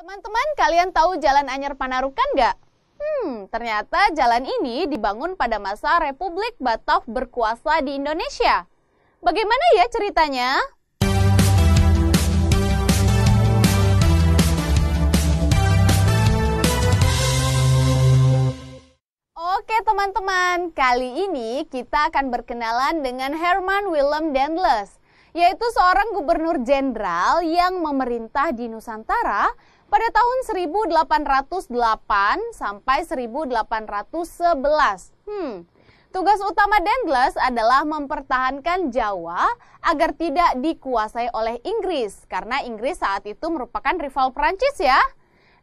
Teman-teman, kalian tahu Jalan Anyar Panarukan nggak? Ternyata jalan ini dibangun pada masa Republik Batav berkuasa di Indonesia. Bagaimana ya ceritanya? Oke teman-teman, kali ini kita akan berkenalan dengan Herman Willem Daendels, yaitu seorang gubernur jenderal yang memerintah di Nusantara pada tahun 1808 sampai 1811. Tugas utama Daendels adalah mempertahankan Jawa agar tidak dikuasai oleh Inggris, karena Inggris saat itu merupakan rival Prancis ya.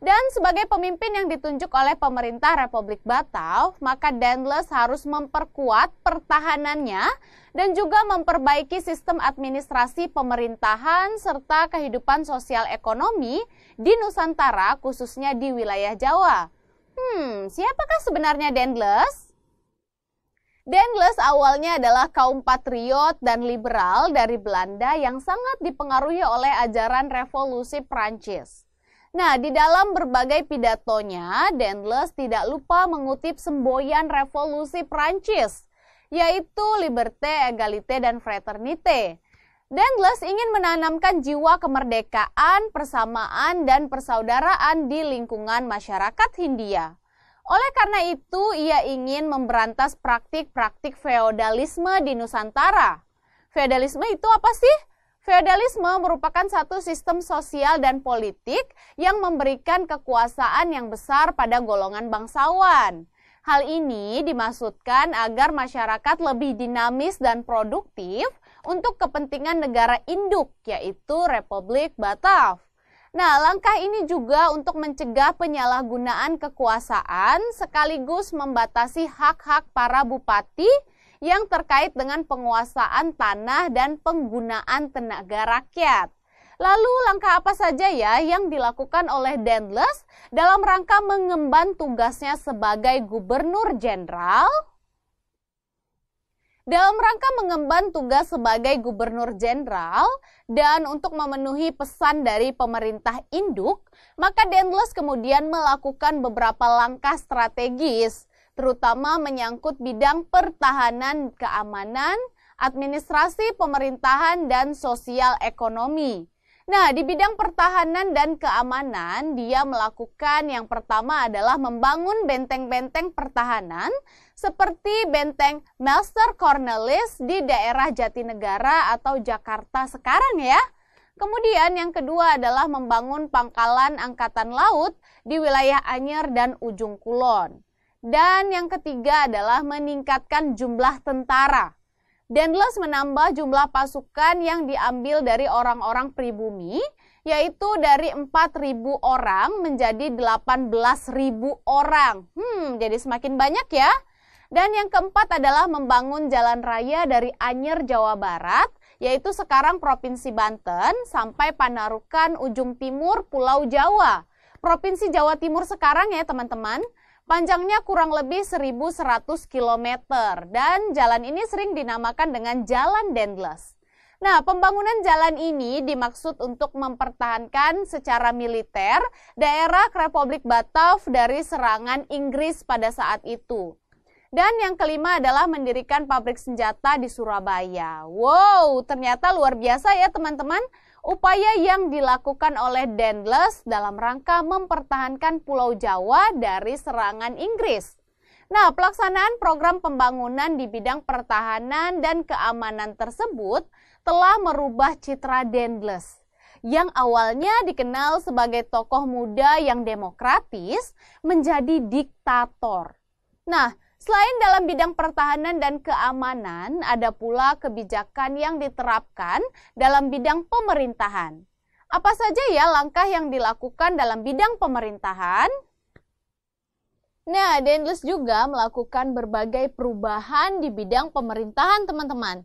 Dan sebagai pemimpin yang ditunjuk oleh pemerintah Republik Batav, maka Daendels harus memperkuat pertahanannya dan juga memperbaiki sistem administrasi pemerintahan serta kehidupan sosial ekonomi di Nusantara, khususnya di wilayah Jawa. Siapakah sebenarnya Daendels? Daendels awalnya adalah kaum patriot dan liberal dari Belanda yang sangat dipengaruhi oleh ajaran revolusi Prancis. Nah, di dalam berbagai pidatonya, Daendels tidak lupa mengutip semboyan revolusi Prancis, yaitu liberté, égalité, dan fraternité. Daendels ingin menanamkan jiwa kemerdekaan, persamaan, dan persaudaraan di lingkungan masyarakat Hindia. Oleh karena itu, ia ingin memberantas praktik-praktik feodalisme di Nusantara. Feodalisme itu apa sih? Feodalisme merupakan satu sistem sosial dan politik yang memberikan kekuasaan yang besar pada golongan bangsawan. Hal ini dimaksudkan agar masyarakat lebih dinamis dan produktif untuk kepentingan negara induk, yaitu Republik Batav. Nah, langkah ini juga untuk mencegah penyalahgunaan kekuasaan sekaligus membatasi hak-hak para bupati yang terkait dengan penguasaan tanah dan penggunaan tenaga rakyat. Lalu langkah apa saja ya yang dilakukan oleh Daendels dalam rangka mengemban tugasnya sebagai gubernur jenderal? Dalam rangka mengemban tugas sebagai gubernur jenderal dan untuk memenuhi pesan dari pemerintah induk, maka Daendels kemudian melakukan beberapa langkah strategis, terutama menyangkut bidang pertahanan, keamanan, administrasi pemerintahan, dan sosial ekonomi. Nah, di bidang pertahanan dan keamanan, dia melakukan yang pertama adalah membangun benteng-benteng pertahanan seperti benteng Melster Cornelis di daerah Jatinegara atau Jakarta sekarang ya. Kemudian yang kedua adalah membangun pangkalan angkatan laut di wilayah Anyer dan Ujung Kulon. Dan yang ketiga adalah meningkatkan jumlah tentara. Daendels menambah jumlah pasukan yang diambil dari orang-orang pribumi, yaitu dari 4.000 orang menjadi 18.000 orang. Jadi semakin banyak ya. Dan yang keempat adalah membangun jalan raya dari Anyer, Jawa Barat, yaitu sekarang Provinsi Banten, sampai Panarukan, ujung timur Pulau Jawa. Provinsi Jawa Timur sekarang ya teman-teman. Panjangnya kurang lebih 1.100 km dan jalan ini sering dinamakan dengan Jalan Daendels. Nah, pembangunan jalan ini dimaksud untuk mempertahankan secara militer daerah Republik Batav dari serangan Inggris pada saat itu. Dan yang kelima adalah mendirikan pabrik senjata di Surabaya. Wow, ternyata luar biasa ya teman-teman. Upaya yang dilakukan oleh Daendels dalam rangka mempertahankan Pulau Jawa dari serangan Inggris. Nah, pelaksanaan program pembangunan di bidang pertahanan dan keamanan tersebut telah merubah citra Daendels, yang awalnya dikenal sebagai tokoh muda yang demokratis menjadi diktator. Nah, selain dalam bidang pertahanan dan keamanan, ada pula kebijakan yang diterapkan dalam bidang pemerintahan. Apa saja ya langkah yang dilakukan dalam bidang pemerintahan? Nah, Daendels juga melakukan berbagai perubahan di bidang pemerintahan, teman-teman.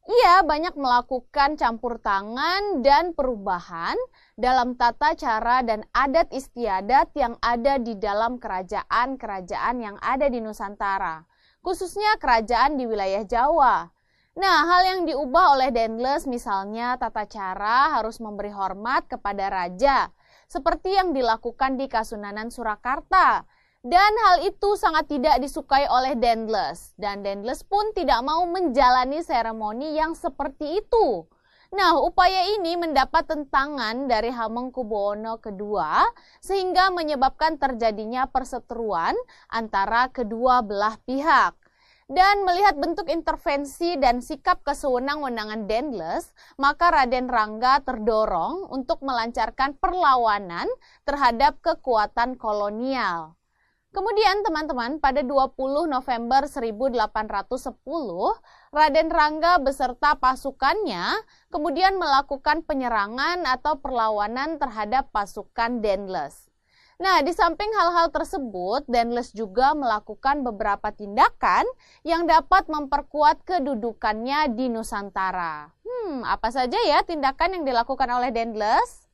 Ia banyak melakukan campur tangan dan perubahan dalam tata cara dan adat istiadat yang ada di dalam kerajaan-kerajaan yang ada di Nusantara, khususnya kerajaan di wilayah Jawa. Nah, hal yang diubah oleh Daendels misalnya tata cara harus memberi hormat kepada raja, seperti yang dilakukan di Kasunanan Surakarta. Dan hal itu sangat tidak disukai oleh Dendles, dan Dendles pun tidak mau menjalani seremoni yang seperti itu. Nah, upaya ini mendapat tentangan dari Hamengkubuwono II sehingga menyebabkan terjadinya perseteruan antara kedua belah pihak. Dan melihat bentuk intervensi dan sikap kesewenang-wenangan Dendles, maka Raden Rangga terdorong untuk melancarkan perlawanan terhadap kekuatan kolonial. Kemudian teman-teman, pada 20 November 1810, Raden Rangga beserta pasukannya kemudian melakukan penyerangan atau perlawanan terhadap pasukan Dendles. Nah, di samping hal-hal tersebut, Dendles juga melakukan beberapa tindakan yang dapat memperkuat kedudukannya di Nusantara. Apa saja ya tindakan yang dilakukan oleh Dendles?